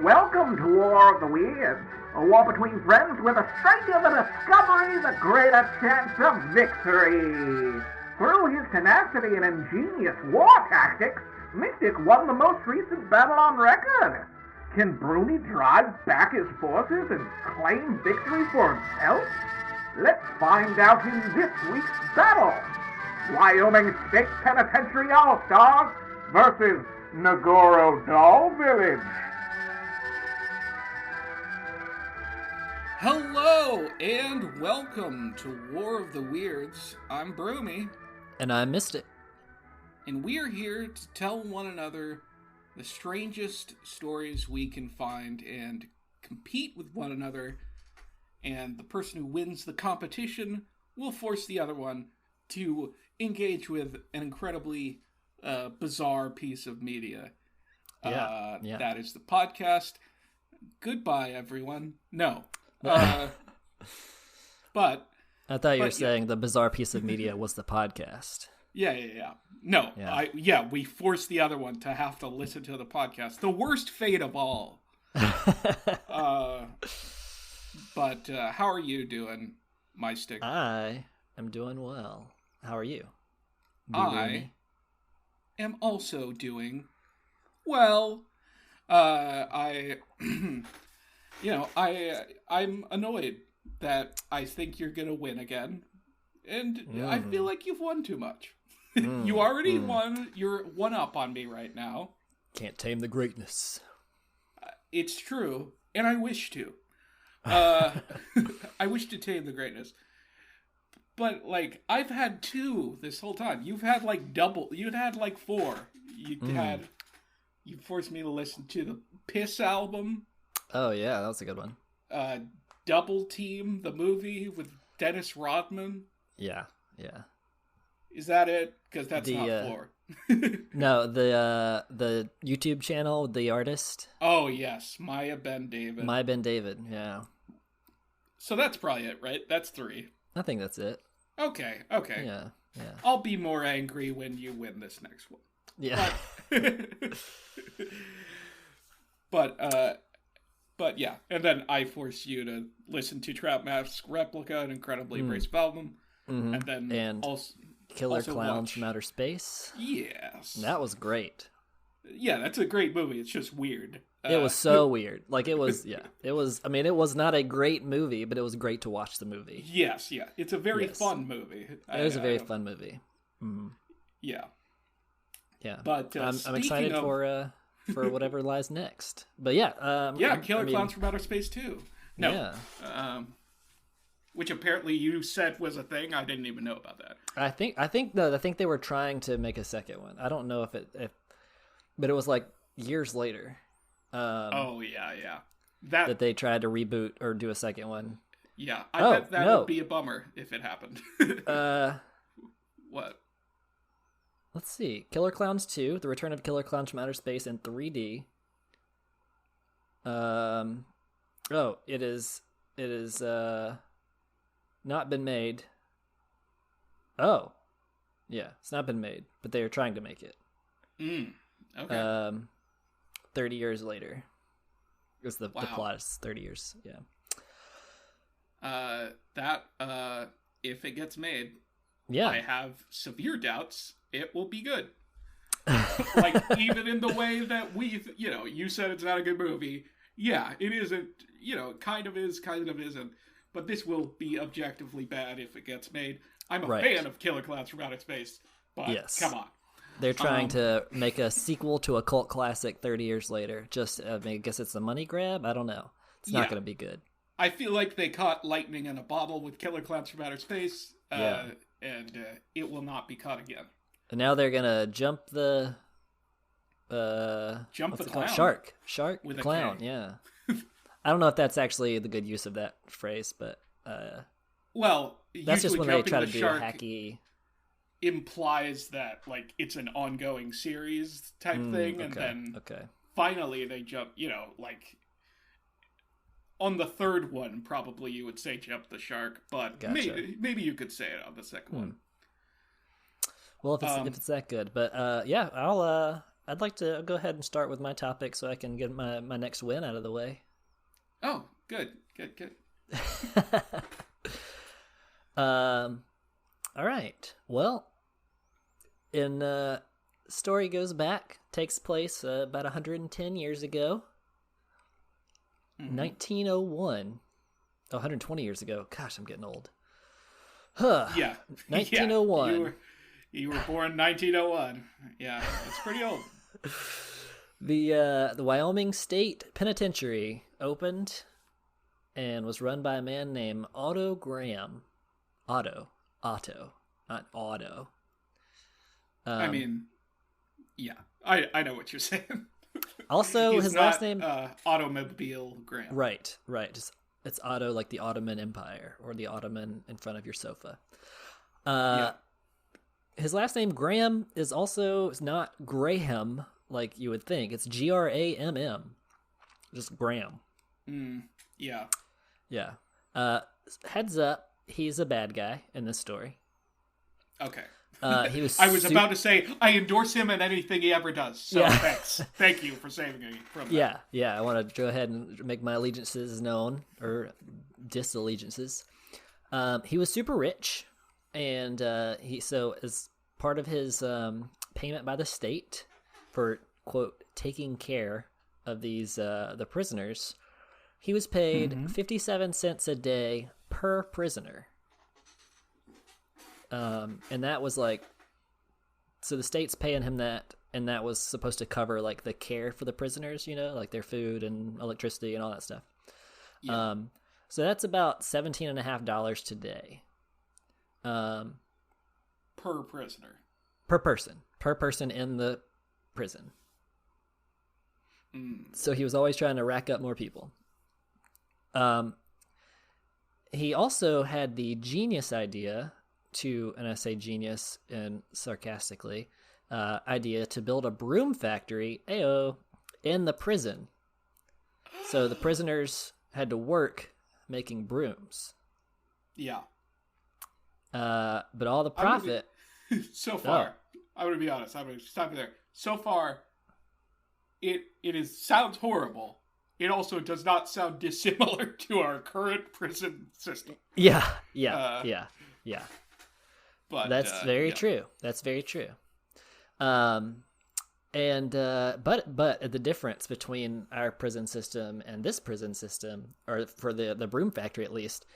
Welcome to War of the Weirds, a war between friends where the stranger the discovery, the greater chance of victory. Through his tenacity and ingenious war tactics, Mystic won the most recent battle on record. Can Broomy drive back his forces and claim victory for himself? Let's find out in this week's battle. Wyoming State Penitentiary All-Stars versus Nagoro Doll Village. Hello and welcome to War of the Weirds. I'm Broomy. And I missed it. And we are here to tell one another the strangest stories we can find and compete with one another. And the person who wins the competition will force the other one to engage with an incredibly bizarre piece of media. Yeah. That is the podcast. Goodbye, everyone. No. But I thought you were saying the bizarre piece of media was the podcast. Yeah. No, we forced the other one to have to listen to the podcast. The worst fate of all. But how are you doing, my stick? I am doing well. How are you? I am also doing well. I'm annoyed that I think you're gonna win again, and I feel like you've won too much. You already won. You're one up on me right now. Can't tame the greatness. It's true, and I wish to. I wish to tame the greatness. But, like, I've had 2 this whole time. You've had, like, double. You'd had, like, 4. You forced me to listen to the Piss album. Oh, yeah, that was a good one. Double Team, the movie with Dennis Rodman. Yeah. Is that it? Because that's not 4. No, the YouTube channel, the artist. Oh, yes. Maya Ben David. Yeah. So that's probably it, right? That's 3. I think that's it. Okay. Yeah. I'll be more angry when you win this next one. Yeah. But yeah, and then I force you to listen to Trap Mask Replica, an incredibly abrasive album, and then also Killer Clowns from Outer Space. Yes, that was great. Yeah, that's a great movie. It's just weird. It was so weird. Like it was. Yeah, it was. I mean, it was not a great movie, but it was great to watch the movie. Yes, it's a very fun movie. It was a very fun movie. Yeah. But I'm excited for whatever lies next. But Killer Clowns from Outer Space 2. No. Yeah. Which apparently you said was a thing. I didn't even know about that. I think they were trying to make a second one. I don't know but it was like years later. That they tried to reboot or do a second one. Yeah, I bet that would be a bummer if it happened. What? Let's see. Killer Clowns 2, The Return of Killer Clowns from Outer Space in 3D. It is not been made. Oh. Yeah, it's not been made, but they are trying to make it. Okay. 30 years later. Because the plot is 30 years, yeah. If it gets made, yeah, I have severe doubts it will be good. Like, even in the way that you said it's not a good movie. Yeah, it isn't, kind of is, kind of isn't. But this will be objectively bad if it gets made. I'm a fan of Killer Clowns from Outer Space, but come on. They're trying to make a sequel to a cult classic 30 years later. I guess it's a money grab? I don't know. It's not going to be good. I feel like they caught lightning in a bottle with Killer Clowns from Outer Space, and it will not be caught again. And now they're gonna jump the clown. Shark with clown. Yeah. I don't know if that's actually the good use of that phrase, but that's just when they try to do a hacky. Implies that like it's an ongoing series type thing, and then finally they jump. Like on the third one, probably you would say jump the shark, but maybe you could say it on the second one. Well, if it's that good, but I'll I'd like to go ahead and start with my topic so I can get my next win out of the way. Oh, good. All right. Well, story goes back, takes place about 110 years ago. 1901. Oh, 120 years ago. Gosh, I'm getting old. Yeah. 1901. Yeah, you were born 1901. Yeah, that's pretty old. The Wyoming State Penitentiary opened and was run by a man named Otto Graham. Otto, not Otto. I mean, yeah, I know what you're saying. Also, his last name Automobile Graham. Right. Just, it's Otto, like the Ottoman Empire or the Ottoman in front of your sofa. His last name Graham is not Graham like you would think. It's Gramm, just Graham. Yeah. Heads up, he's a bad guy in this story. Okay. He was. I was about to say I endorse him in anything he ever does. So thanks. Thank you for saving me from that. Yeah. I want to go ahead and make my allegiances known, or disallegiances. He was super rich, and as part of his payment by the state for quote taking care of these the prisoners, he was paid 57 cents a day per prisoner. And that was like, so the state's paying him that, and that was supposed to cover like the care for the prisoners, like their food and electricity and all that stuff. Yeah. So that's about $17.50 today. Per prisoner. Per person in the prison. So he was always trying to rack up more people. He also had the genius idea and I say genius and sarcastically, idea to build a broom factory, in the prison. So the prisoners had to work making brooms. Yeah. But all the profit... So far, I'm going to be honest, I'm going to stop you there. So far, it sounds horrible. It also does not sound dissimilar to our current prison system. Yeah. But that's very true. That's very true. But the difference between our prison system and this prison system, or for the broom factory at least,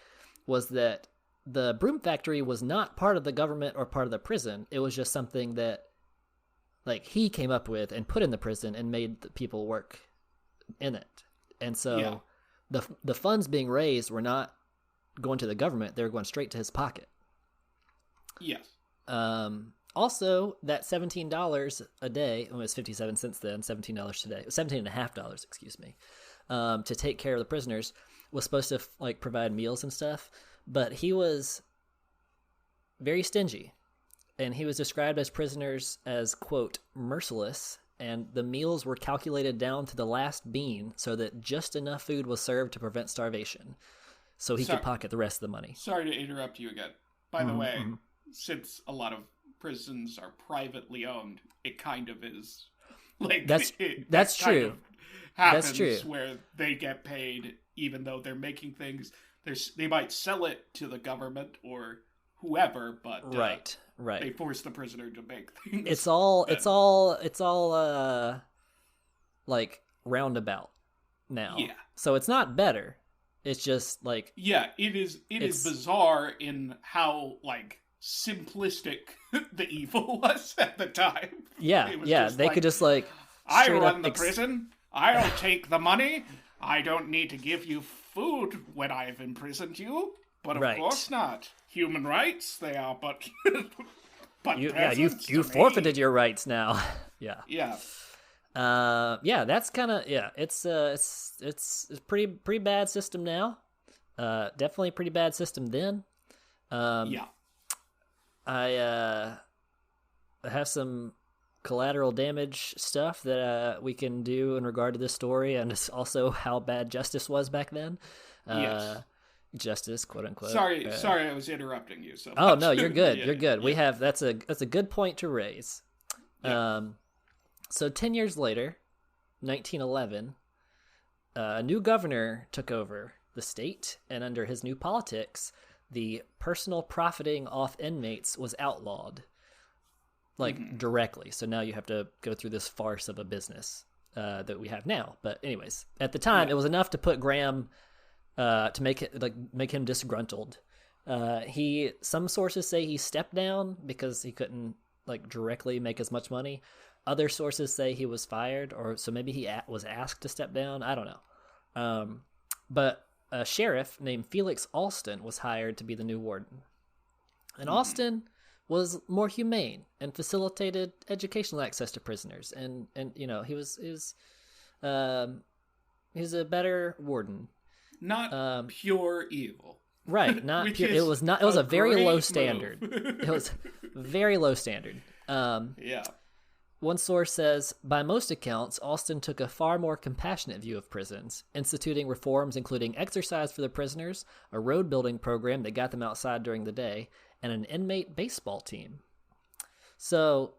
was that the broom factory was not part of the government or part of the prison. It was just something that, like, he came up with and put in the prison and made the people work in it. And so the funds being raised were not going to the government; they were going straight to his pocket. Yes. Also, that $17 a day, it was 57 cents then, $17 today, $17.50, excuse me, to take care of the prisoners, was supposed to like provide meals and stuff, but he was very stingy, and he was described as prisoners as, quote, merciless, and the meals were calculated down to the last bean so that just enough food was served to prevent starvation, so he could pocket the rest of the money. Sorry to interrupt you again. By the way, since a lot of prisons are privately owned, it kind of is like that's true. Happens that's true. Where they get paid even though they're making things. They might sell it to the government or whoever, but right. They force the prisoner to make things. It's all like roundabout now. Yeah. So it's not better. It's just like it is bizarre in how like simplistic the evil was at the time. Yeah, they could just like I run the prison. I don't take the money. I don't need to give you food when I've imprisoned you. But of course not. Human rights, they are but you forfeited your rights now. Yeah. That's kind of it's a pretty bad system now. Definitely a pretty bad system then. I have some collateral damage stuff that we can do in regard to this story, and also how bad justice was back then. Yes. Justice, quote unquote. Sorry, I was interrupting you. So no, you're good. You're good. We have that's a good point to raise. Yeah. So 10 years later, 1911, a new governor took over the state, and under his new politics, the personal profiting off inmates was outlawed, directly. So now you have to go through this farce of a business that we have now. But anyways, at the time, it was enough to put Graham to make him disgruntled. Some sources say he stepped down because he couldn't directly make as much money. Other sources say he was fired, or so maybe he was asked to step down. I don't know. But a sheriff named Felix Alston was hired to be the new warden. And Alston was more humane and facilitated educational access to prisoners. And he was a better warden. Not pure evil. Right, not pure. It was a very low standard. It was very low standard. Yeah. One source says, by most accounts, Alston took a far more compassionate view of prisons, instituting reforms including exercise for the prisoners, a road building program that got them outside during the day, and an inmate baseball team. So,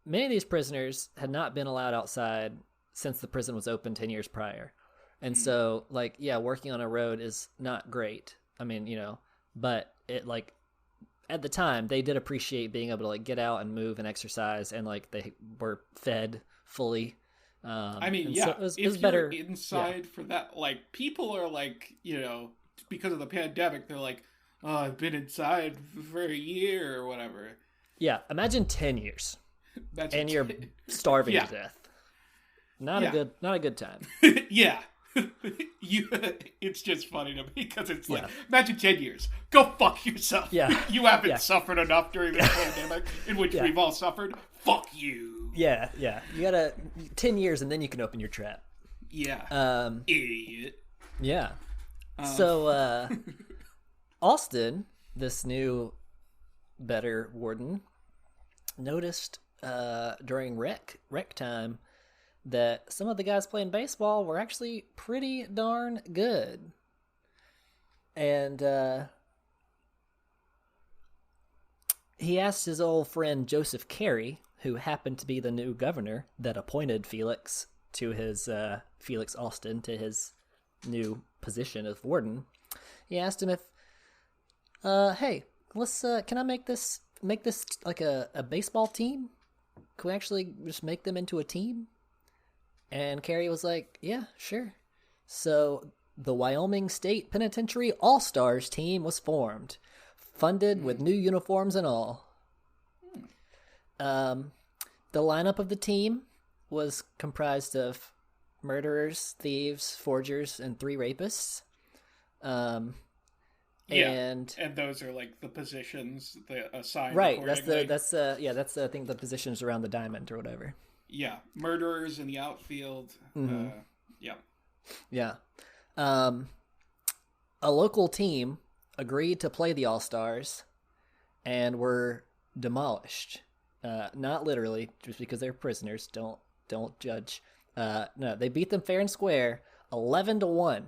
many of these prisoners had not been allowed outside since the prison was open 10 years prior. And so, working on a road is not great. I mean, but it at the time they did appreciate being able to get out and move and exercise, and they were fed fully. I mean, so it was better inside for that. People are because of the pandemic, they're oh, I've been inside for a year or whatever. Yeah, imagine 10 years, and you're starving to death. Not a good time. Yeah. It's just funny to me because it's imagine 10 years. Go fuck yourself. Yeah. You haven't suffered enough during this pandemic in which we've all suffered. Fuck you. Yeah. You gotta 10 years and then you can open your trap. Yeah. Idiot. Yeah. So Alston, this new better warden, noticed during rec time that some of the guys playing baseball were actually pretty darn good. And he asked his old friend Joseph Carey, who happened to be the new governor that appointed Felix Alston to his new position as warden. He asked him if, hey, let's can I make this like a baseball team? Can we actually just make them into a team? And Carey was like, yeah, sure. So the Wyoming State Penitentiary All-Stars team was formed, funded with new uniforms and all. The lineup of the team was comprised of murderers, thieves, forgers, and 3 rapists. And those are the positions assigned. Right, that's I think the positions around the diamond or whatever. Yeah, murderers in the outfield. Yeah. A local team agreed to play the All-Stars and were demolished. Not literally, just because they're prisoners. Don't judge. No, they beat them fair and square, 11-1.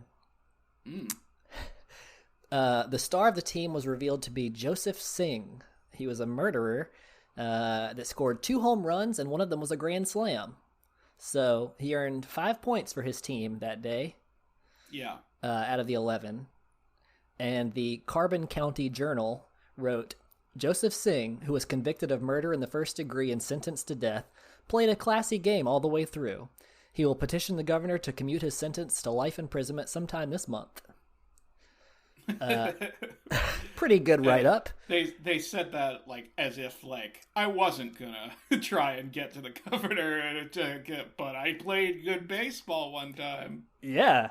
The star of the team was revealed to be Joseph Singh. He was a murderer that scored 2 home runs, and one of them was a grand slam. So he earned 5 points for his team that day. Yeah. Out of the 11. And the Carbon County Journal wrote, Joseph Singh, who was convicted of murder in the first degree and sentenced to death, played a classy game all the way through. He will petition the governor to commute his sentence to life imprisonment sometime this month. Pretty good write-up. They said that as if I wasn't gonna try and get to the governor but I played good baseball one time. Yeah.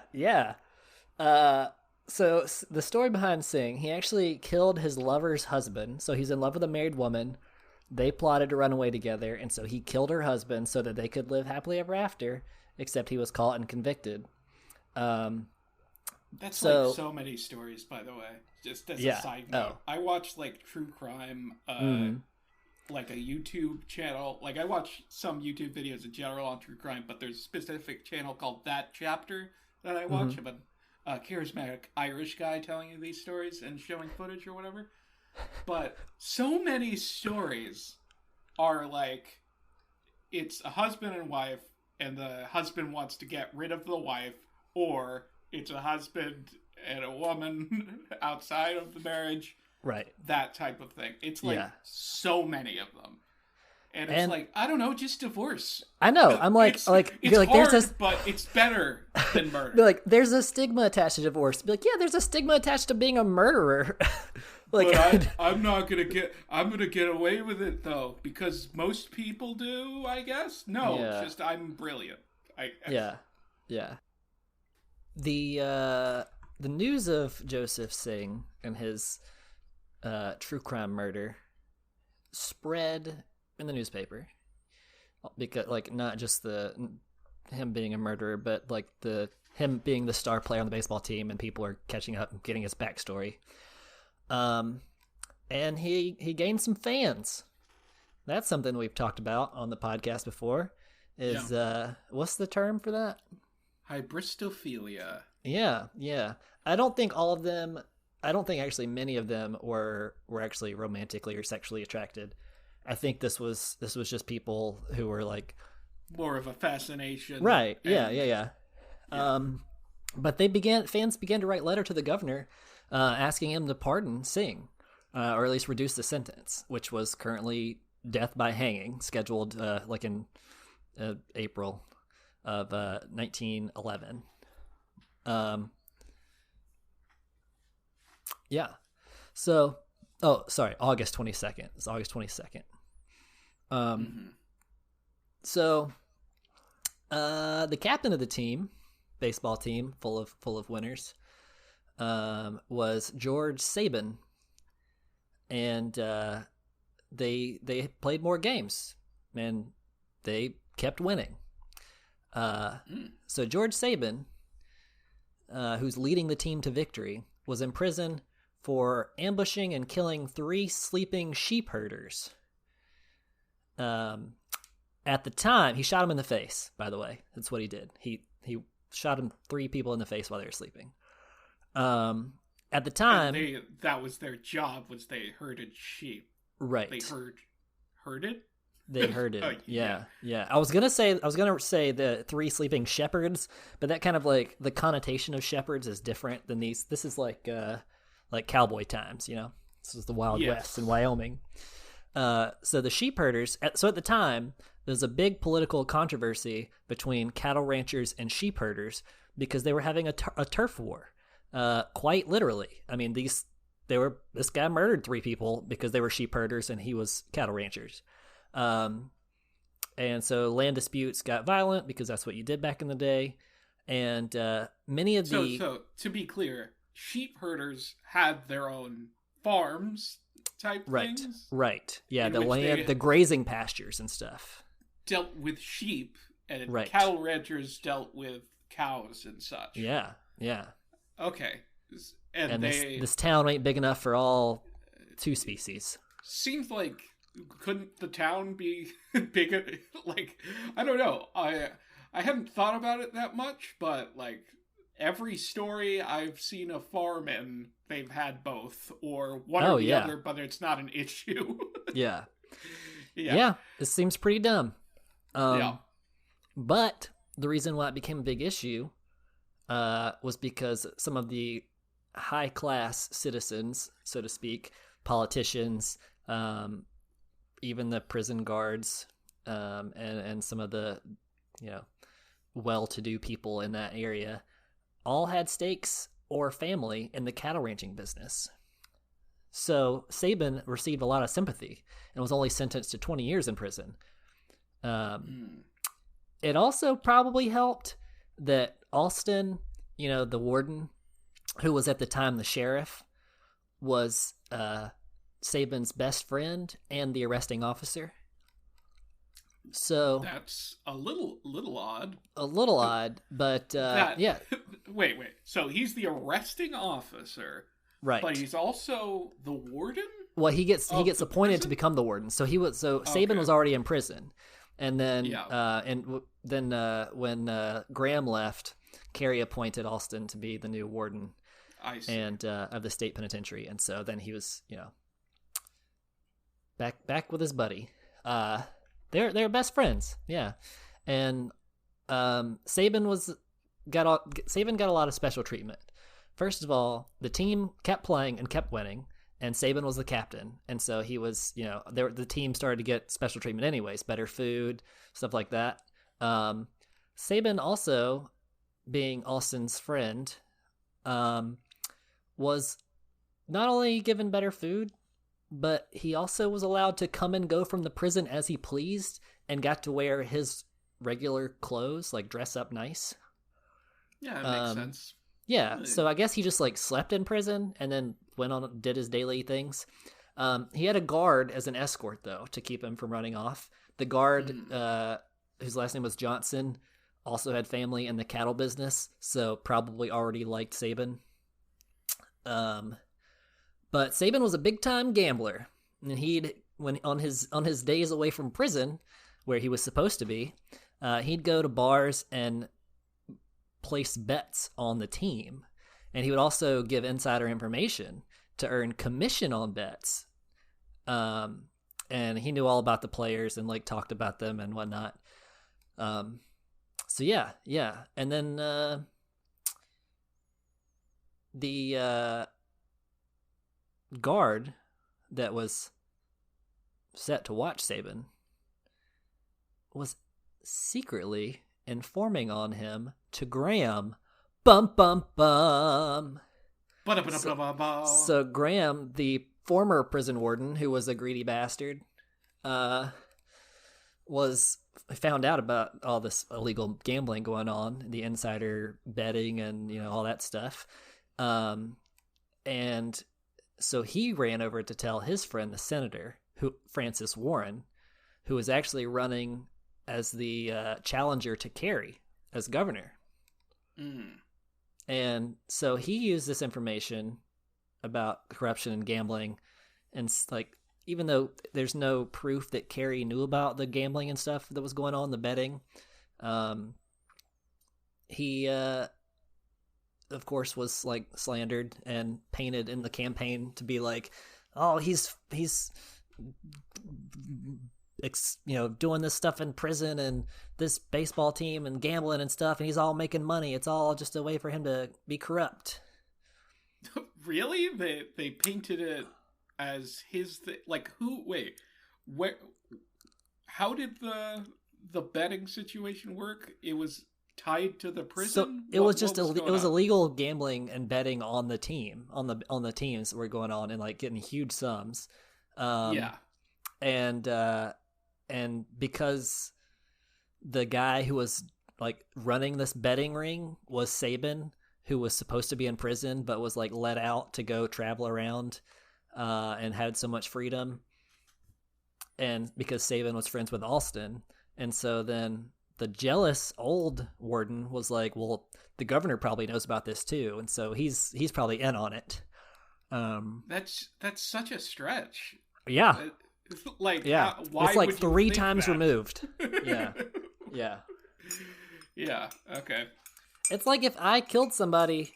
So the story behind Singh, he actually killed his lover's husband. So he's in love with a married woman. They plotted to run away together, and so he killed her husband so that they could live happily ever after. Except he was caught and convicted. That's so many stories, by the way. Just as a side note, I watch true crime, a YouTube channel. I watch some YouTube videos in general on true crime, but there's a specific channel called That Chapter that I watch of a charismatic Irish guy telling you these stories and showing footage or whatever. But so many stories are it's a husband and wife, and the husband wants to get rid of the wife, or it's a husband and a woman outside of the marriage. Right. That type of thing. It's like so many of them. And it's like, I don't know, just divorce. I know. I'm like, it's hard, but it's better than murder. Be like, there's a stigma attached to divorce. Be like, yeah, there's a stigma attached to being a murderer. Like, but I'm gonna get away with it though, because most people do, I guess. No, it's just I'm brilliant. Yeah. The news of Joseph Singh and his true crime murder spread in the newspaper, because like not just him being a murderer, but like him being the star player on the baseball team, and people are catching up and getting his backstory. And he gained some fans. That's something we've talked about on the podcast before. Is what's the term for that? Hybristophilia. Yeah. I don't think actually many of them were actually romantically or sexually attracted. I think this was just people who were like more of a fascination. Right. Yeah. But fans began to write letter to the governor asking him to pardon Singh, or at least reduce the sentence, which was currently death by hanging, scheduled like in April of 1911. Yeah. So, August 22nd. It's August 22nd. So, the captain of the team, baseball team, full of winners, was George Sabin, and they played more games, and they kept winning. So George Sabin, who's leading the team to victory, was in prison for ambushing and killing 3 sleeping sheep herders. At the time, he shot him in the face, by the way. That's what he did. He shot 3 people in the face while they were sleeping. At the time... that was their job, was they herded sheep. Right. They herded? They herded. Yeah. I was gonna say the 3 sleeping shepherds, but that kind of like the connotation of shepherds is different than these. This is like cowboy times, you know. This is the Wild West in Wyoming. So the sheep herders. So at the time, there's a big political controversy between cattle ranchers and sheep herders because they were having a turf war. Quite literally. I mean, this guy murdered 3 people because they were sheep herders and he was cattle ranchers. And so land disputes got violent because that's what you did back in the day. And many of the... So, to be clear, sheep herders had their own farms type things? Right. Yeah, the land, the grazing pastures and stuff. Dealt with sheep, and cattle ranchers dealt with cows and such. Yeah. Okay. And this town ain't big enough for all 2 species. Seems like... Couldn't the town be bigger? Like, I don't know. I haven't thought about it that much, but like every story I've seen a farm in, they've had both or one or the other, but it's not an issue. Yeah. It seems pretty dumb. But the reason why it became a big issue was because some of the high class citizens, so to speak, politicians, even the prison guards, and some of the, well-to-do people in that area, all had stakes or family in the cattle ranching business. So Sabin received a lot of sympathy and was only sentenced to 20 years in prison. It also probably helped that Alston, the warden, who was at the time the sheriff, was Sabin's best friend and the arresting officer. So that's a little odd. A little odd, but yeah. Wait. So he's the arresting officer, right? But he's also the warden. Well, he gets appointed to become the warden. So Sabin was already in prison, and then when Graham left, Carey appointed Alston to be the new warden. I see. And of the state penitentiary, and so then he was back with his buddy. They're best friends. Yeah, and Saban got a lot of special treatment. First of all, the team kept playing and kept winning, and Saban was the captain, and so he was, the team started to get special treatment anyways, better food, stuff like that. Saban also, being Austin's friend, was not only given better food, but he also was allowed to come and go from the prison as he pleased and got to wear his regular clothes, like dress up nice. Yeah, that makes sense. Yeah, so I guess he just like slept in prison and then went on did his daily things. He had a guard as an escort though to keep him from running off. The guard, whose last name was Johnson, also had family in the cattle business, so probably already liked Saban. But Saban was a big time gambler, and when on his days away from prison, where he was supposed to be, he'd go to bars and place bets on the team, and he would also give insider information to earn commission on bets. And he knew all about the players and like talked about them and whatnot. So yeah. And then the guard that was set to watch Saban was secretly informing on him to Graham. Bum bum bum. So Graham, the former prison warden, who was a greedy bastard, was found out about all this illegal gambling going on, the insider betting and all that stuff, and so he ran over to tell his friend, the senator, Francis Warren, who was actually running as the challenger to Kerry as governor. And so he used this information about corruption and gambling, and like, even though there's no proof that Kerry knew about the gambling and stuff that was going on, the betting, he of course was like slandered and painted in the campaign to be like, oh, he's doing this stuff in prison and this baseball team and gambling and stuff, and he's all making money. It's all just a way for him to be corrupt. Really? They painted it as his like who? Wait, where? How did the betting situation work? It was tied to the prison. So it was illegal gambling and betting on the team, on the teams that were going on and like getting huge sums. And because the guy who was like running this betting ring was Saban, who was supposed to be in prison but was like let out to go travel around and had so much freedom, and because Saban was friends with Alston, and so then the jealous old warden was like, well, the governor probably knows about this too, and so he's probably in on it. That's such a stretch. Yeah. Like, yeah, why it's like would you 3 think times that? removed. Yeah. Okay. It's like if I killed somebody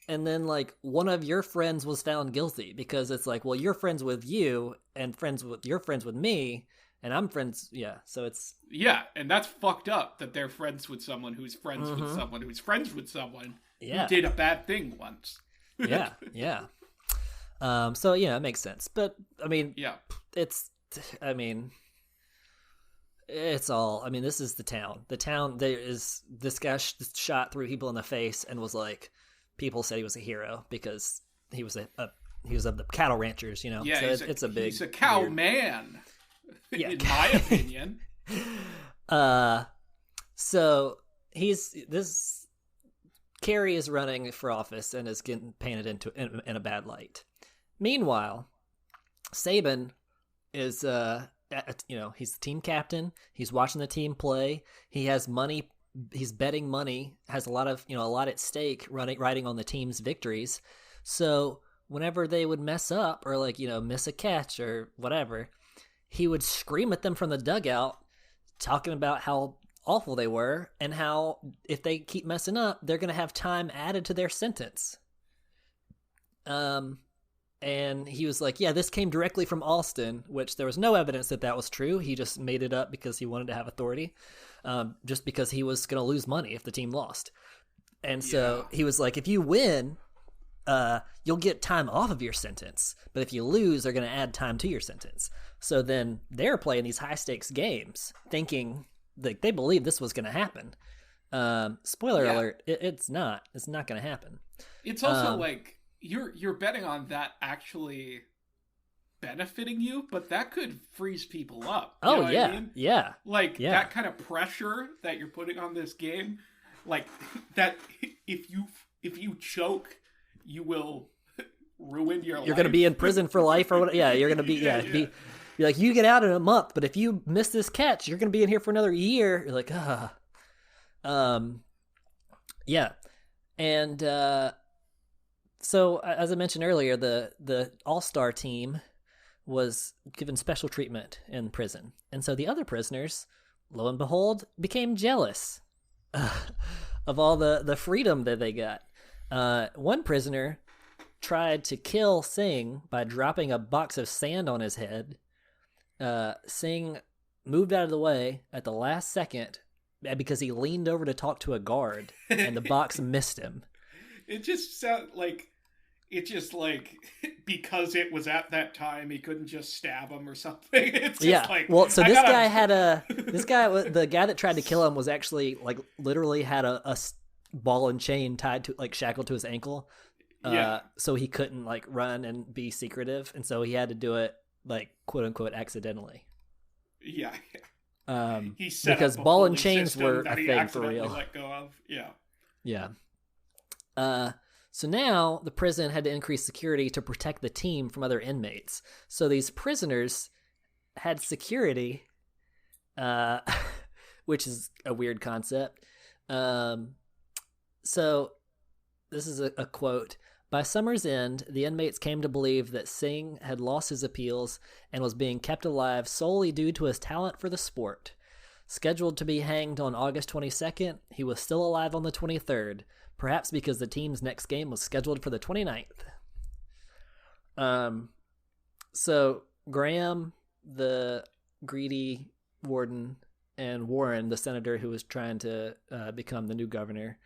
and then like one of your friends was found guilty, because it's like, well, you're friends with you and you're friends with me and I'm friends. Yeah. So it's. Yeah. And that's fucked up that they're friends with someone who's friends with someone who's friends with someone who did a bad thing once. Yeah. So it makes sense. But I mean, it's all, this is the town. There is this guy shot 3 people in the face and was like, people said he was a hero because he was of the cattle ranchers, Yeah, so he's a cow weird man, in my opinion. So Kerry is running for office and is getting painted in a bad light. Meanwhile, Saban is he's the team captain. He's watching the team play. He has money. He's betting money. Has a lot at stake. Riding on the team's victories. So whenever they would mess up or miss a catch or whatever, he would scream at them from the dugout, talking about how awful they were and how if they keep messing up, they're going to have time added to their sentence. And And he was like, yeah, this came directly from Alston, which there was no evidence that was true. He just made it up because he wanted to have authority, just because he was going to lose money if the team lost. And so he was like, if you win, you'll get time off of your sentence. But if you lose, they're going to add time to your sentence. So then they're playing these high-stakes games thinking that they believed this was going to happen. Spoiler alert, it's not. It's not going to happen. It's also like you're betting on that actually benefiting you, but that could freeze people up. You know what I mean? Yeah. Like that kind of pressure that you're putting on this game, like that if you choke, you will ruin your life. You're going to be in prison for life or what? Yeah, you're going to be be like, you get out in a month, but if you miss this catch, you're going to be in here for another year. You're like, yeah. And so as I mentioned earlier, the All-Star team was given special treatment in prison. And so the other prisoners, lo and behold, became jealous of all the freedom that they got. One prisoner tried to kill Singh by dropping a box of sand on his head. Singh moved out of the way at the last second because he leaned over to talk to a guard, and the box missed him. It just sounds like because it was at that time, he couldn't just stab him or something. It's just well, so this guy had the guy that tried to kill him was actually like literally had a ball and chain tied to, like, shackled to his ankle. So he couldn't like run and be secretive, and so he had to do it like quote unquote accidentally. Yeah. He set because up ball and chains were that a he thing for real. Let go of. Yeah. Yeah. So now the prison had to increase security to protect the team from other inmates. So these prisoners had security, which is a weird concept. So this is a quote. By summer's end, the inmates came to believe that Singh had lost his appeals and was being kept alive solely due to his talent for the sport. Scheduled to be hanged on August 22nd, he was still alive on the 23rd, perhaps because the team's next game was scheduled for the 29th. So Graham, the greedy warden, and Warren, the senator who was trying to become the new governor,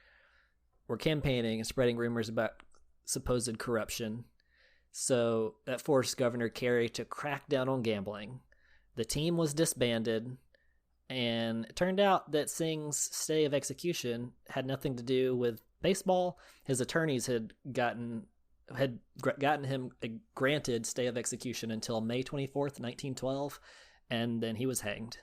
were campaigning and spreading rumors about supposed corruption. So that forced Governor Carey to crack down on gambling. The team was disbanded, and it turned out that Singh's stay of execution had nothing to do with baseball. His attorneys had gotten him a granted stay of execution until May 24th, 1912, and then he was hanged.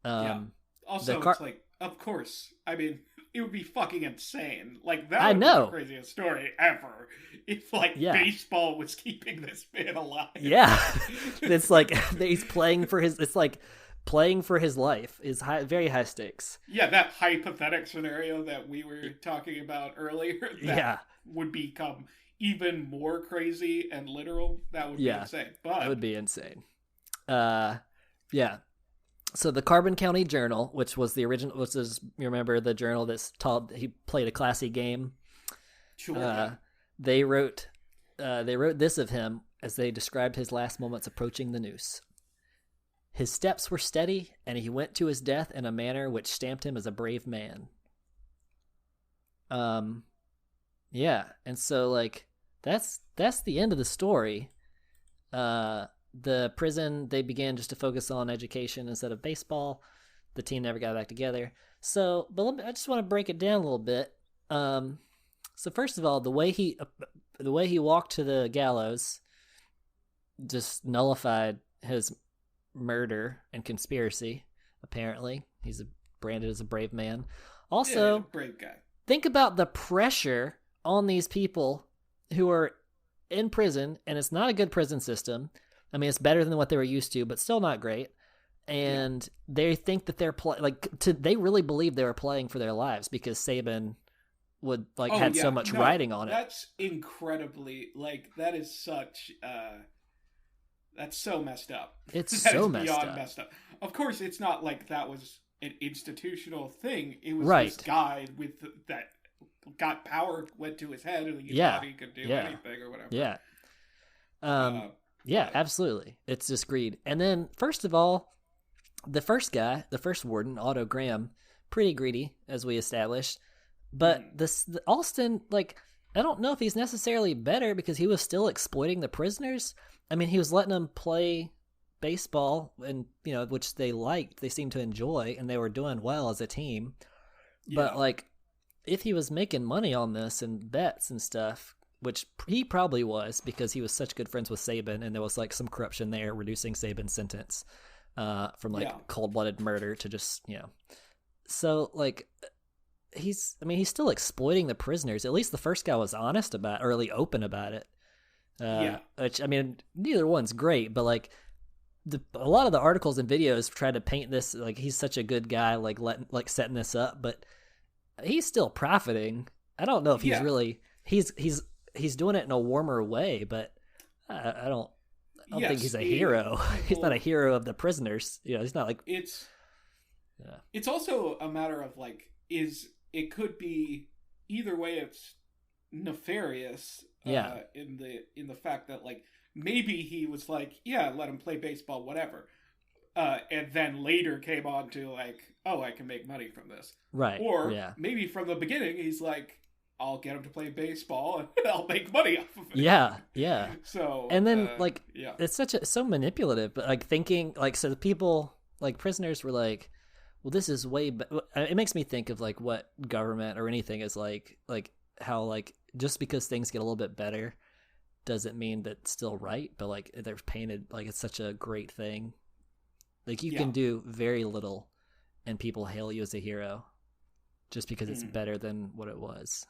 Also, it's like, of course, I mean, it would be fucking insane. Like, that would be the craziest story ever if, baseball was keeping this man alive. Yeah. It's like, he's playing for his, it's like playing for his life is very high stakes. Yeah, that hypothetical scenario that we were talking about earlier, that would become even more crazy and literal. That would be insane. But that would be insane. Yeah. So the Carbon County Journal, which was the original, you remember the journal that's taught he played a classy game. Sure. They wrote this of him as they described his last moments approaching the noose. His steps were steady, and he went to his death in a manner which stamped him as a brave man. Yeah, and so like that's the end of the story. The prison, they began just to focus on education instead of baseball. The team never got back together. So, but I just want to break it down a little bit. So first of all, the way he walked to the gallows just nullified his murder and conspiracy. Apparently, he's branded as a brave man. Also, brave guy. Think about the pressure on these people who are in prison, and it's not a good prison system. I mean, it's better than what they were used to, but still not great. And they think that they're they really believe they were playing for their lives because Saban would had so much writing on it. That's incredibly that is such that's so messed up. It's so messed up. Beyond messed up. Of course, it's not like that was an institutional thing. It was this guy that got power, went to his head, and he thought he could do anything or whatever. Yeah. Yeah, absolutely. It's just greed. And then, first of all, the first guy, the first warden, Otto Graham, pretty greedy, as we established. But Alston, like, I don't know if he's necessarily better because he was still exploiting the prisoners. I mean, he was letting them play baseball, and which they liked, they seemed to enjoy, and they were doing well as a team. But like, if he was making money on this and bets and stuff, which he probably was because he was such good friends with Saban, and there was like some corruption there, reducing Saban's sentence from like cold-blooded murder to just So like, he's still exploiting the prisoners. At least the first guy was honest about, or really open about it. Which, I mean, neither one's great, but like, a lot of the articles and videos try to paint this like he's such a good guy, like setting this up, but he's still profiting. I don't know if he's really he's doing it in a warmer way, but I don't think he's a hero. He's not a hero of the prisoners. He's not like It's also a matter of like, it could be either way. It's nefarious. In the fact that like, maybe he was like, let him play baseball, whatever. And then later came on to like, oh, I can make money from this. Right. Or maybe from the beginning, he's like, I'll get him to play baseball and I'll make money off of it. Yeah. Yeah. So, and then it's so manipulative, but like thinking like, so the people, like prisoners were like, well, this is way, it makes me think of like what government or anything is like how like, just because things get a little bit better doesn't mean that it's still right, but like they're painted like it's such a great thing. Like you can do very little and people hail you as a hero just because it's better than what it was.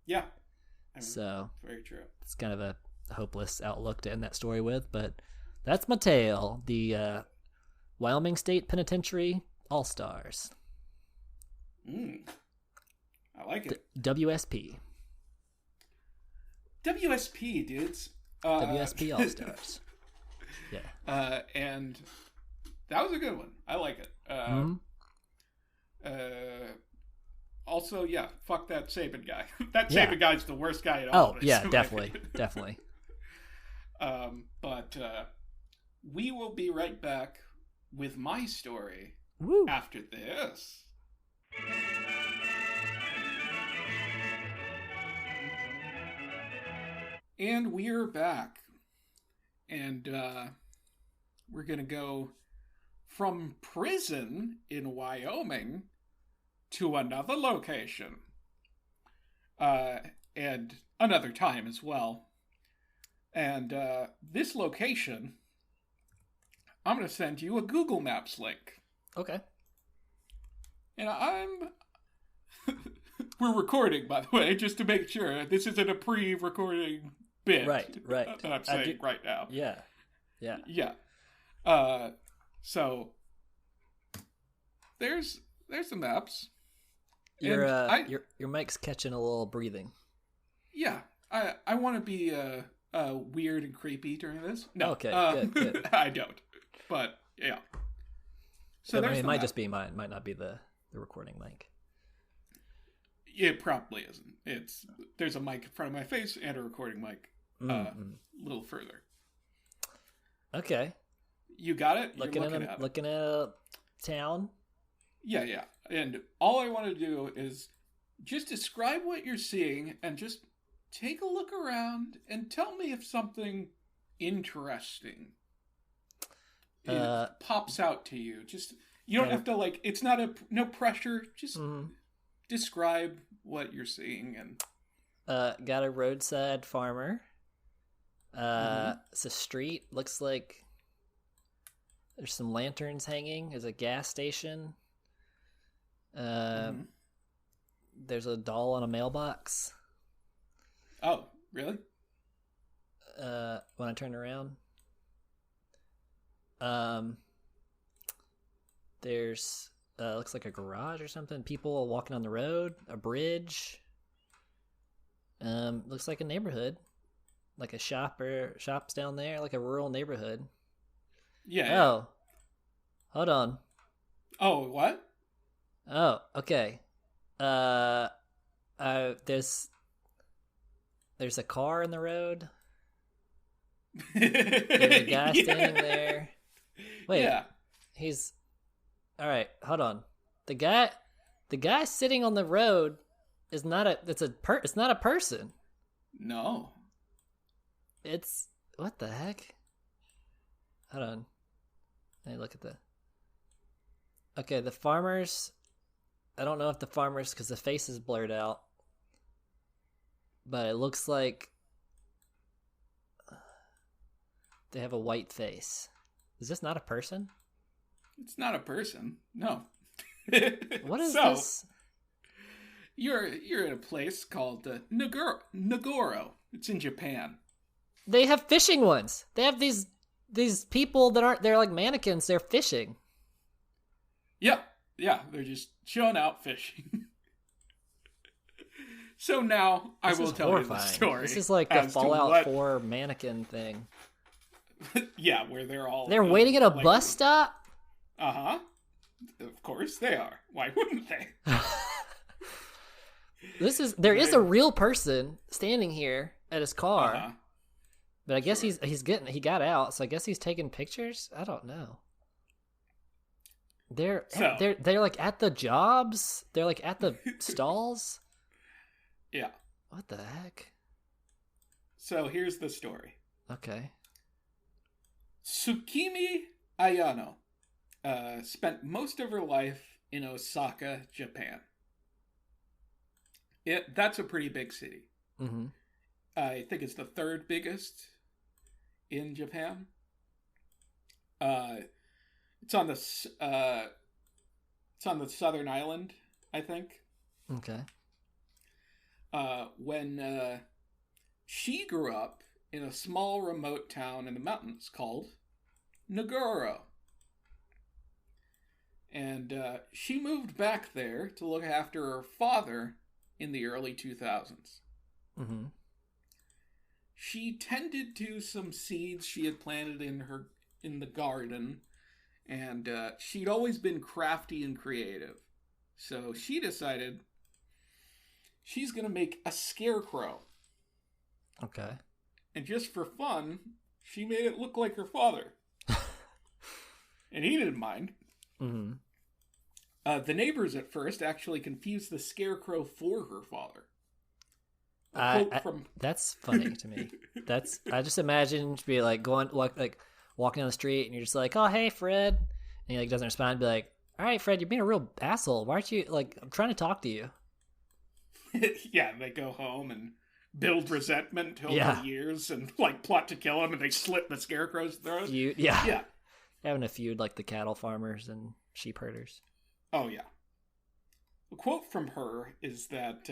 Yeah. So very true. It's kind of a hopeless outlook to end that story with, but that's my tale. The Wyoming State Penitentiary All-Stars. I like it. WSP. WSP, dudes. WSP All-Stars. Yeah. And that was a good one. I like it. Also, fuck that Saban guy. That Saban guy's the worst guy in all of this. Oh, yeah, definitely. Definitely. But we will be right back with my story after this. And we're back. And we're going to go from prison in Wyoming to another location. And another time as well. And this location, I'm going to send you a Google Maps link. Okay. And we're recording, by the way, just to make sure. This isn't a pre-recording bit. Right. That I'm saying right now. Yeah. So there's the maps. Your mic's catching a little breathing. Yeah. I want to be weird and creepy during this. No. Okay, good. I don't. But yeah. So it might just be mine. It might not be the recording mic. It probably isn't. There's a mic in front of my face and a recording mic a little further. Okay. You got it? Looking at a town? Yeah. And all I want to do is just describe what you're seeing and just take a look around and tell me if something interesting pops out to you. Just, you don't have to like, it's not no pressure. Just describe what you're seeing. And got a roadside farmer. It's a street. Looks like there's some lanterns hanging. There's a gas station. There's a doll on a mailbox. Oh, really? When I turn around. There's looks like a garage or something. People walking on the road. A bridge. Looks like a neighborhood. Like a shops down there, like a rural neighborhood. Yeah. Oh. Hold on. Oh, what? Oh, okay. There's a car in the road. There's a guy standing there. Wait, Yeah. he's all right. Hold on. The guy sitting on the road is not a. It's not a person. No. It's what the heck? Hold on. Let me look at the. Okay, the farmers. I don't know if the farmers, because the face is blurred out, but it looks like they have a white face. Is this not a person? It's not a person. No. What is this? You're in a place called Nagoro. It's in Japan. They have fishing ones. They have these people that aren't. They're like mannequins. They're fishing. Yeah. They're just showing out fishing. So now I will tell you the story. This is like the Fallout 4 mannequin thing. Yeah, where they're all. They're waiting at a bus stop. Uh-huh. Of course they are. Why wouldn't they? There is a real person standing here at his car. Uh-huh. But I guess he got out, so I guess he's taking pictures. I don't know. They're like at the jobs. They're like at the stalls. Yeah. What the heck? So here's the story. Okay. Tsukimi Ayano spent most of her life in Osaka, Japan. That's a pretty big city. Mm-hmm. I think it's the third biggest in Japan. It's on the southern island, I think. Okay. When she grew up in a small remote town in the mountains called Nagoro. And she moved back there to look after her father in the early 2000s. Mm-hmm. She tended to some seeds she had planted in the garden, and she'd always been crafty and creative. So she decided she's going to make a scarecrow. Okay. And just for fun, she made it look like her father. And he didn't mind. Mm-hmm. The neighbors at first actually confused the scarecrow for her father. That's funny to me. I just imagine to be like walking down the street and you're just like, oh hey Fred, and he like doesn't respond. Be like, all right Fred, you're being a real asshole. Why aren't you like? I'm trying to talk to you. Yeah, they go home and build resentment over years and like plot to kill him, and they slit the scarecrow's throat. Yeah. Having a feud like the cattle farmers and sheep herders. Oh yeah. A quote from her is that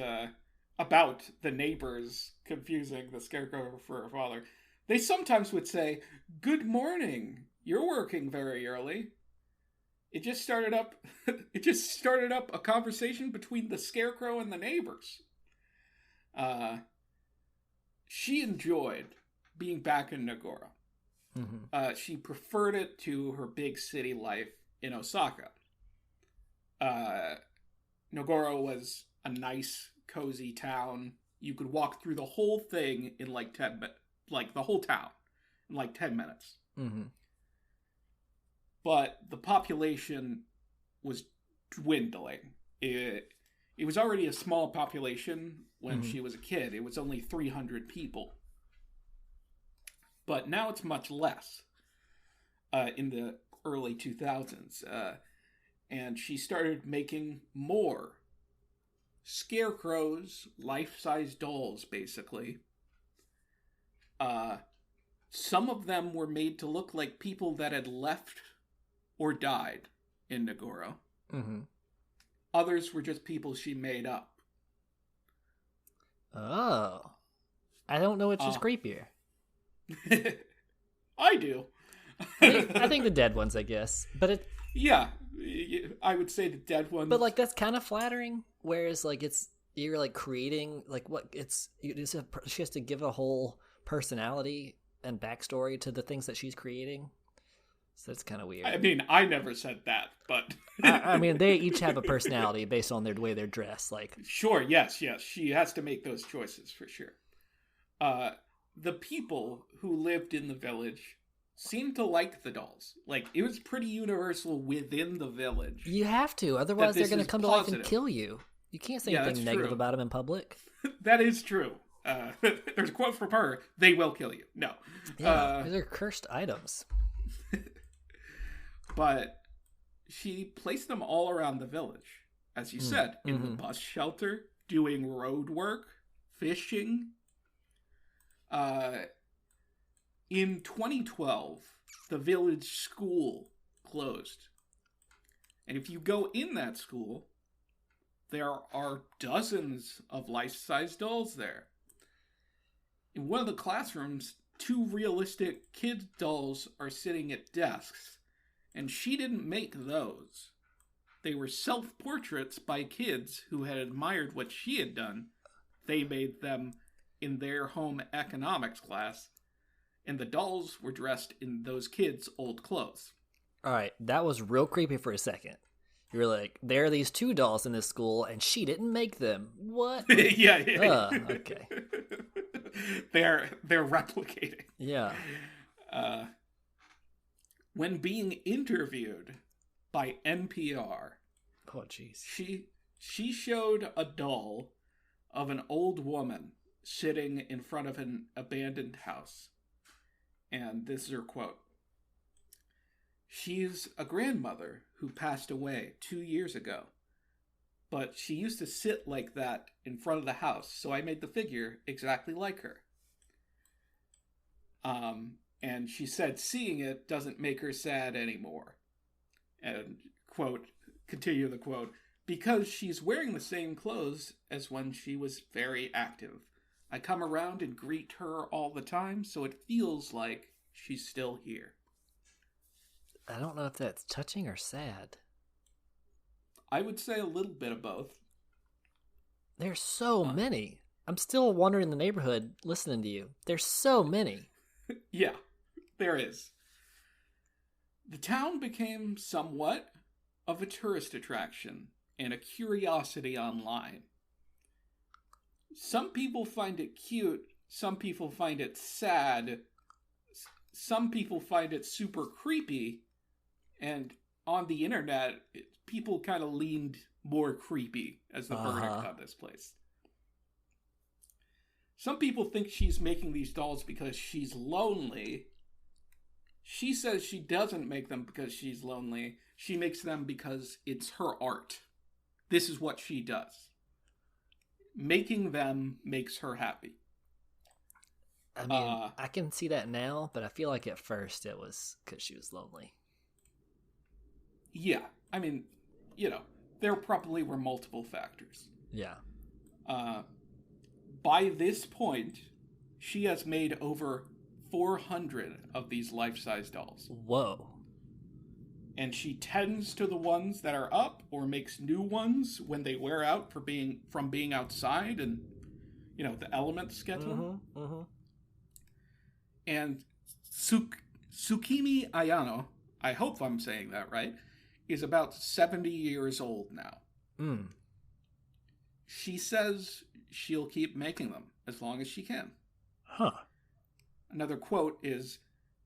about the neighbors confusing the scarecrow for her father. They sometimes would say, "Good morning. You're working very early." It just started up a conversation between the scarecrow and the neighbors. She enjoyed being back in Nagoro. Mm-hmm. She preferred it to her big city life in Osaka. Nagoro was a nice, cozy town. You could walk through the whole thing in the whole town in like 10 minutes. Mm-hmm. But the population was dwindling. It was already a small population when she was a kid. It was only 300 people. But now it's much less in the early 2000s. And she started making more scarecrows, life-size dolls, basically. Some of them were made to look like people that had left or died in Nagoro. Mm-hmm. Others were just people she made up. Oh. I don't know which is creepier. I do. I think the dead ones, I guess. But yeah, I would say the dead ones. But like that's kind of flattering. Whereas like you're like creating like she has to give a whole personality and backstory to the things that she's creating. So it's kind of weird. I mean, I never said that, but I mean, they each have a personality based on their way they're dressed. Like, sure, yes, she has to make those choices for sure. the people who lived in the village seemed to like the dolls. Like, it was pretty universal within the village. You have to, otherwise they're going to come to life and kill you. You can't say anything negative about them in public. That is true. There's a quote from her, "They will kill you." No. Yeah, these are cursed items. But she placed them all around the village, as you said, in the bus shelter, doing road work, fishing. In 2012, the village school closed. And if you go in that school, there are dozens of life-size dolls there. In one of the classrooms, 2 realistic kid dolls are sitting at desks, and she didn't make those. They were self-portraits by kids who had admired what she had done. They made them in their home economics class, and the dolls were dressed in those kids' old clothes. All right, that was real creepy for a second. You were like, there are these 2 dolls in this school, and she didn't make them. What? Yeah. Okay. They're replicating. Yeah. When being interviewed by NPR, oh jeez, she showed a doll of an old woman sitting in front of an abandoned house, and this is her quote: "She's a grandmother who passed away 2 years ago, but she used to sit like that in front of the house, so I made the figure exactly like her." And she said seeing it doesn't make her sad anymore. And, quote, continue the quote, "Because she's wearing the same clothes as when she was very active. I come around and greet her all the time, so it feels like she's still here." I don't know if that's touching or sad. I would say a little bit of both. There's so many. I'm still wandering the neighborhood listening to you. There's so many. Yeah, there is. The town became somewhat of a tourist attraction and a curiosity online. Some people find it cute, some people find it sad, some people find it super creepy, and on the internet, people kind of leaned more creepy as the verdict on this place. Some people think she's making these dolls because she's lonely. She says she doesn't make them because she's lonely. She makes them because it's her art. This is what she does. Making them makes her happy. I mean, I can see that now, but I feel like at first it was because she was lonely. Yeah. I mean, there probably were multiple factors. Yeah. By this point, she has made over 400 of these life-size dolls. Whoa. And she tends to the ones that are up or makes new ones when they wear out from being outside and, the elements get to them. And Tsukimi Ayano, I hope I'm saying that right, is about 70 years old now. She says she'll keep making them as long as she can. Huh. Another quote is,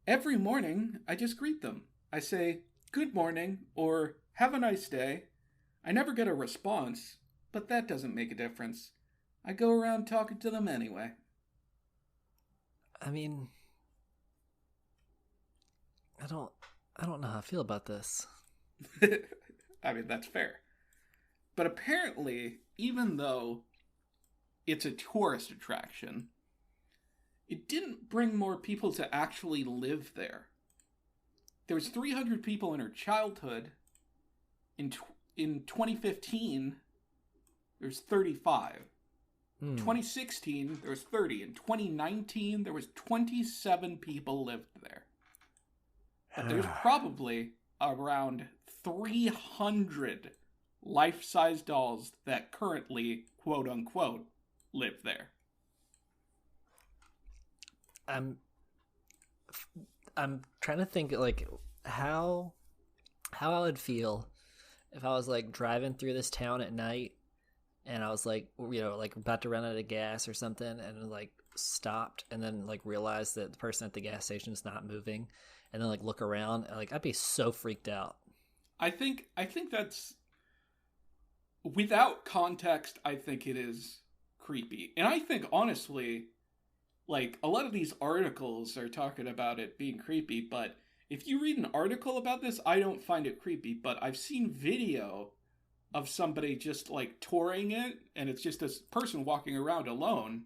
"Every morning, I just greet them. I say, 'Good morning,' or 'Have a nice day.' I never get a response, but that doesn't make a difference. I go around talking to them anyway." I mean, I don't know how I feel about this. I mean, that's fair. But apparently, even though it's a tourist attraction, it didn't bring more people to actually live there. There was 300 people in her childhood. In 2015, there's 35. 2016, there was 30. In 2019, there was 27 people lived there. But there's probably around 300 life-size dolls that currently, quote-unquote, live there. I'm trying to think like how I would feel if I was like driving through this town at night and I was like, like about to run out of gas or something, and like stopped and then like realized that the person at the gas station is not moving, and then like look around, like I'd be so freaked out. I think that's, without context, I think it is creepy. And I think, honestly, like, a lot of these articles are talking about it being creepy, but if you read an article about this, I don't find it creepy. But I've seen video of somebody just, like, touring it, and it's just this person walking around alone,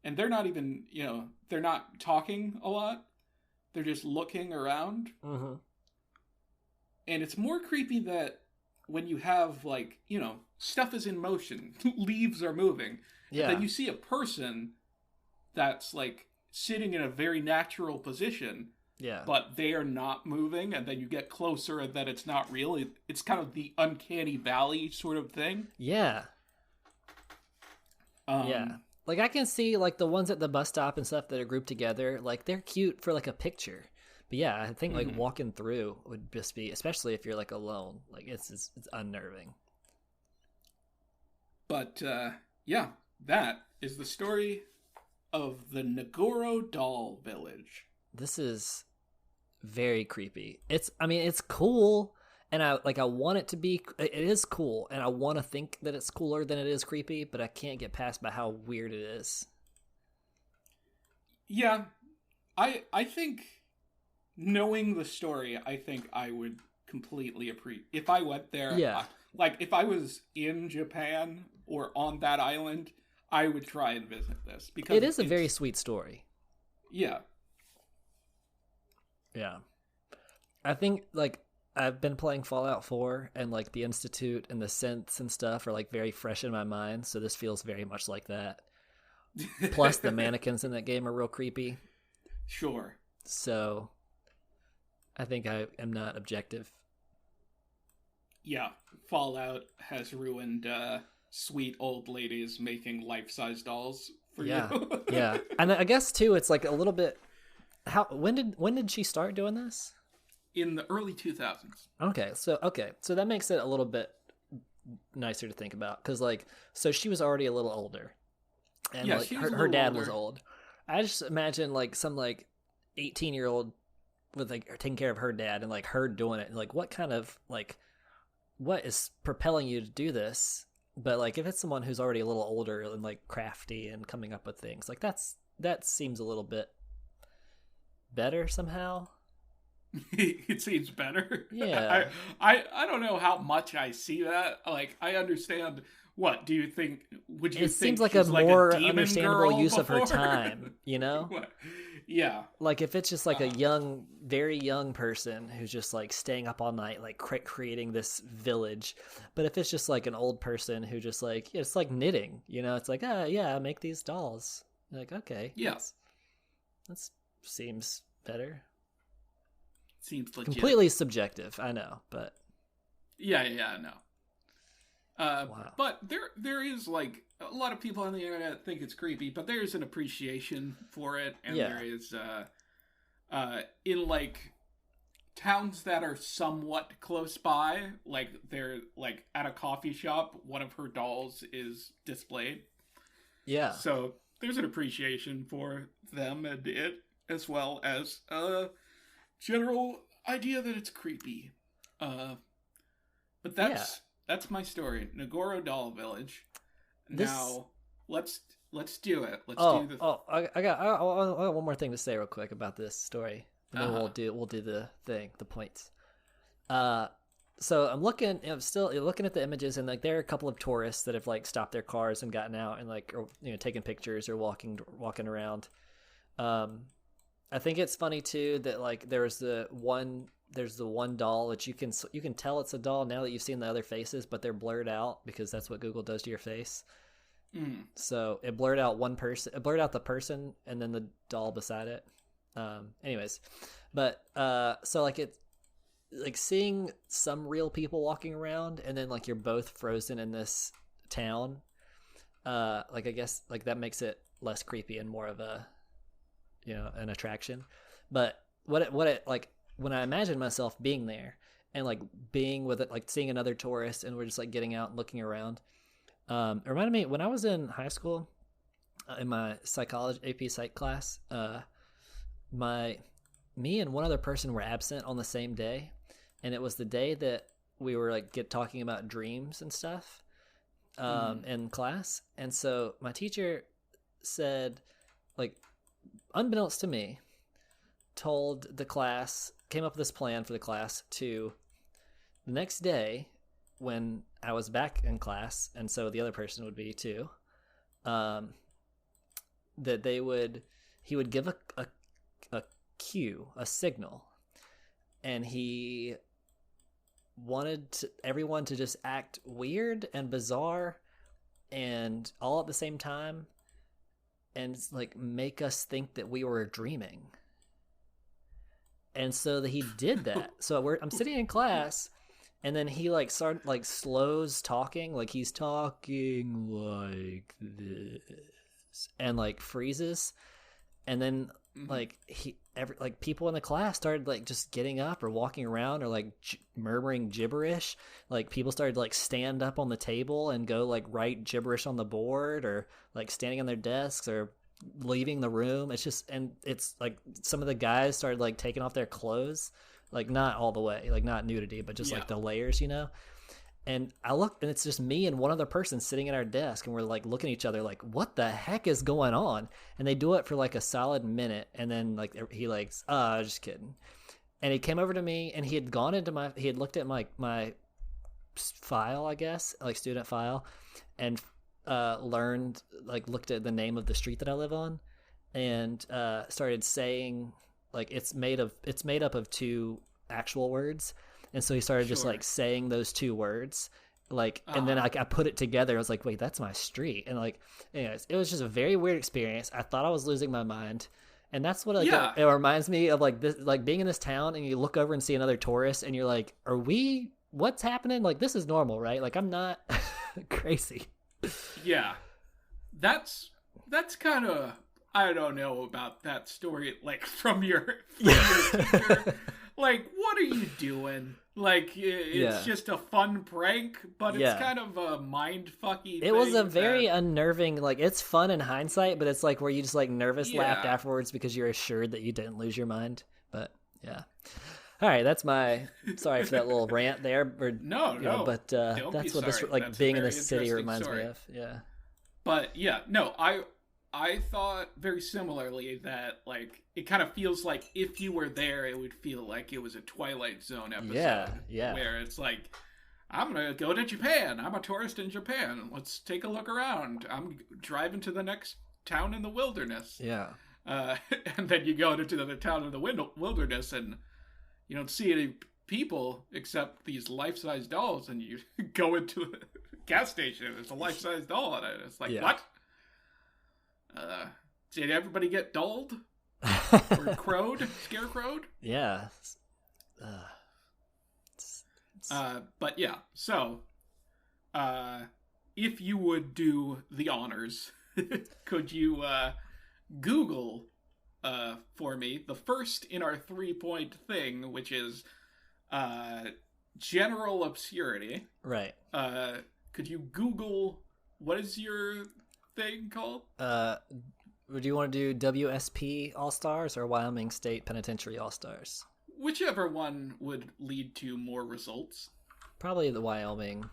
and they're not even, they're not talking a lot. They're just looking around. And it's more creepy that when you have, like, stuff is in motion, leaves are moving, and then you see a person that's, like, sitting in a very natural position, but they are not moving, and then you get closer and then it's not real. It's kind of the uncanny valley sort of thing. Yeah. Like, I can see, like, the ones at the bus stop and stuff that are grouped together, like, they're cute for, like, a picture. But yeah, I think like walking through would just be, especially if you're like alone, like it's unnerving. But yeah, that is the story of the Nagoro doll village. This is very creepy. It's cool, and I want it to be. It is cool, and I want to think that it's cooler than it is creepy, but I can't get past by how weird it is. Yeah, I think. Knowing the story, I think I would completely appreciate if I went there. Yeah. Like, if I was in Japan or on that island, I would try and visit this. Because it is a very sweet story. Yeah. Yeah. I think, like, I've been playing Fallout 4, and, like, the Institute and the synths and stuff are, like, very fresh in my mind, so this feels very much like that. Plus, the mannequins in that game are real creepy. Sure. So I think I am not objective. Yeah, Fallout has ruined sweet old ladies making life-size dolls for you. Yeah. And I guess too, it's like a little bit. When did she start doing this? In the early 2000s. Okay, so that makes it a little bit nicer to think about, because like, so she was already a little older, and like her dad was old. I just imagine like some like 18-year-old with like taking care of her dad and like her doing it, and like what kind of like what is propelling you to do this? But like if it's someone who's already a little older and like crafty and coming up with things, like that seems a little bit better somehow. It seems better. Yeah. I don't know how much I see that. Like, I understand. What do you think? Would you? It think seems like a more understandable use of her time. You know. Yeah. Like if it's just like a young, very young person who's just like staying up all night, like creating this village. But if it's just like an old person who just like, it's like knitting, you know, it's like, yeah, I make these dolls. You're like, okay. Yeah. That seems better. Seems legit. Completely subjective, I know, but. Yeah, I know. Wow. But there is like a lot of people on the internet think it's creepy, but there's an appreciation for it, and there is in like towns that are somewhat close by, like they're like at a coffee shop, one of her dolls is displayed. Yeah. So there's an appreciation for them and it, as well as a general idea that it's creepy. But that's my story. Nagoro Doll Village. Now, let's do it. I got one more thing to say real quick about this story. And then we'll do the points. So I'm still looking at the images, and like there are a couple of tourists that have like stopped their cars and gotten out and like, or, you know, taking pictures or walking around. I think it's funny too that like there's the one doll that you can tell it's a doll now that you've seen the other faces, but they're blurred out because that's what Google does to your face. So it blurred out one person, it blurred out the person and then the doll beside it. Anyways, but so like it, like seeing some real people walking around and then like you're both frozen in this town, like I guess like that makes it less creepy and more of a, you know, an attraction. But what it like when I imagine myself being there and like being with it, like seeing another tourist and we're just like getting out and looking around, it reminded me when I was in high school, in my psychology AP Psych class, me and one other person were absent on the same day, and it was the day that we were like talking about dreams and stuff in class. And so my teacher said, like, unbeknownst to me, told the class, came up with this plan for the class to the next day when I was back in class, and so the other person would be too, that he would give a cue, a signal, and he wanted everyone to just act weird and bizarre and all at the same time, and like make us think that we were dreaming. And so that he did that. So I'm sitting in class, and then he like started like slows talking, like he's talking like this, and like freezes, and then like people in the class started like just getting up or walking around or like murmuring gibberish. Like people started like stand up on the table and go like write gibberish on the board, or like standing on their desks or leaving the room. It's like some of the guys started like taking off their clothes, like not all the way, like not nudity, but just like the layers, you know. And I look, and it's just me and one other person sitting at our desk, and we're like looking at each other like, what the heck is going on? And they do it for like a solid minute, and then like he like, just kidding. And he came over to me, and he had gone into he had looked at my file, I guess, like student file, and looked at the name of the street that I live on, and started saying like it's made up of two actual words. And so he started just like saying those two words, like, and then I put it together. I was like, wait, that's my street. And like, anyways, it was just a very weird experience. I thought I was losing my mind. And that's what it reminds me of, like this, like being in this town, and you look over and see another tourist, and you're like, what's happening? Like, this is normal, right? Like, I'm not crazy. Yeah. That's kind of, I don't know about that story, like from your teacher. Like, what are you doing? Like, it's just a fun prank, but it's kind of a mind-fucky thing. It was a very unnerving, like, it's fun in hindsight, but it's like where you just, like, nervous laughed afterwards because you're assured that you didn't lose your mind. But, yeah. All right, that's sorry for that little rant there. No. But that's what this, like, being in this city reminds me of. Yeah. But, yeah, no, I thought very similarly that, like, it kind of feels like if you were there, it would feel like it was a Twilight Zone episode. Yeah. Where it's like, I'm going to go to Japan. I'm a tourist in Japan. Let's take a look around. I'm driving to the next town in the wilderness. Yeah. And then you go into the town in the wilderness, and you don't see any people except these life-size dolls, and you go into a gas station, and there's a life-size doll in it. It's like, what? Did everybody get dulled? Or scarecrowed? Yeah. But yeah, so, if you would do the honors, could you, Google, for me, the first in our 3-point thing, which is, general obscurity. Right. Could you Google, what is your thing called? Do you want to do WSP All-Stars or Wyoming State Penitentiary All-Stars? Whichever one would lead to more results. Probably the Wyoming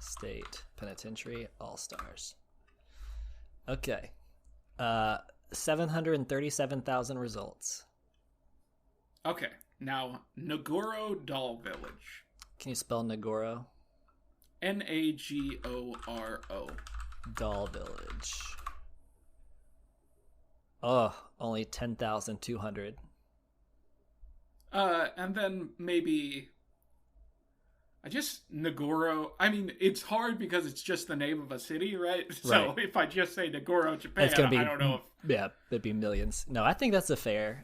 State Penitentiary All-Stars. Okay. 737,000 results. Okay. Now, Nagoro Doll Village. Can you spell Nagoro? Nagoro. Doll Village. Oh, only 10,200. And then maybe Nagoro. I mean, it's hard because it's just the name of a city, right? So if I just say Nagoro, Japan, I don't know. Yeah, it'd be millions. No, I think that's fair.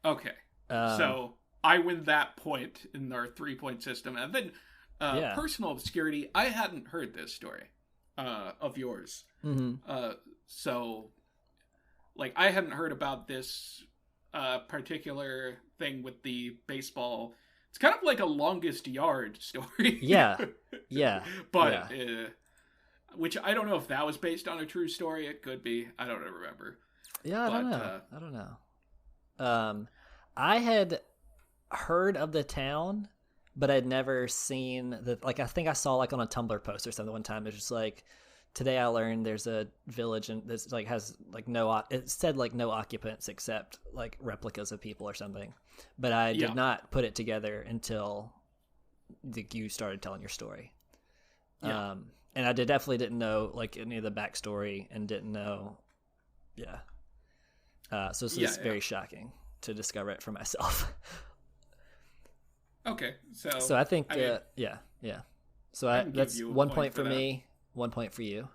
Okay. So I win that point in our 3-point system. And then personal obscurity. I hadn't heard this story of yours. Mm-hmm. So, like, I hadn't heard about this particular thing with the baseball. It's kind of like a Longest Yard story. Yeah. But which I don't know if that was based on a true story. It could be. I don't remember. Yeah, I don't know. I had heard of the town, but I'd never seen the, like, I think I saw like on a Tumblr post or something one time. It's just like, today I learned there's a village and this like has like it said like no occupants except like replicas of people or something. But I did not put it together until you started telling your story. Yeah. And I definitely didn't know like any of the backstory and didn't know. Yeah. So this is very shocking to discover it for myself. Okay. So I think, yeah. So that's 1 point for me, 1 point for you.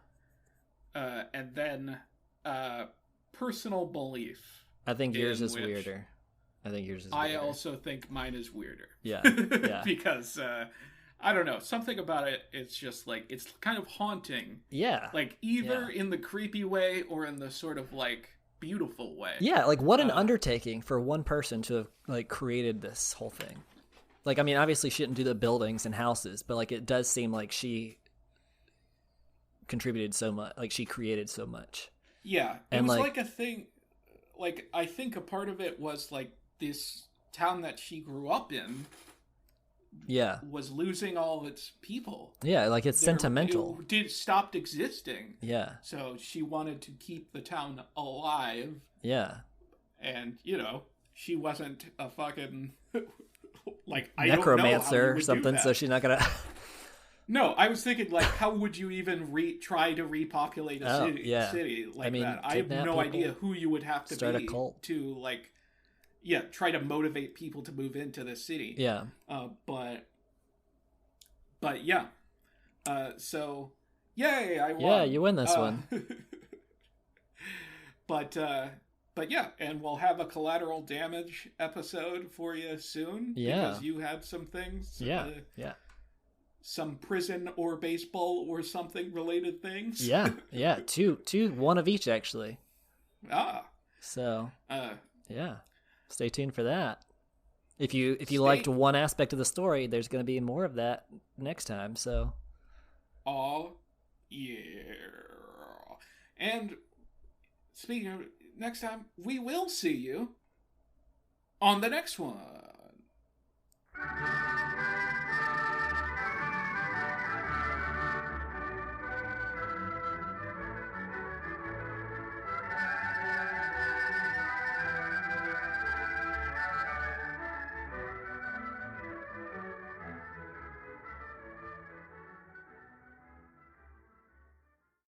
And then personal belief. I think yours is weirder. I also think mine is weirder. Yeah. Because I don't know, something about it, it's just like, it's kind of haunting. Yeah. Like either in the creepy way or in the sort of like beautiful way. Yeah, like what an undertaking for one person to have like created this whole thing. Like, I mean, obviously she didn't do the buildings and houses, but like it does seem like she contributed so much, like she created so much. Yeah, it was like a thing, like I think a part of it was like this town that she grew up in was losing all of its people. Yeah, like it's sentimental. It stopped existing. Yeah. So she wanted to keep the town alive. Yeah. And, you know, she wasn't a fucking like necromancer or something, so she's not gonna No, I was thinking like how would you even try to repopulate a city like that? I have no idea who you would have to be a cult to like try to motivate people to move into the city. Yeah. But yeah. So yay, I won. Yeah, you win this one. But yeah, and we'll have a collateral damage episode for you soon. Yeah. Because you had some things. Yeah. Some prison or baseball or something related things. Yeah. Two, one of each actually. So yeah. Stay tuned for that. If you liked one aspect of the story, there's going to be more of that next time. So, yeah. And speaking of next time, we will see you on the next one.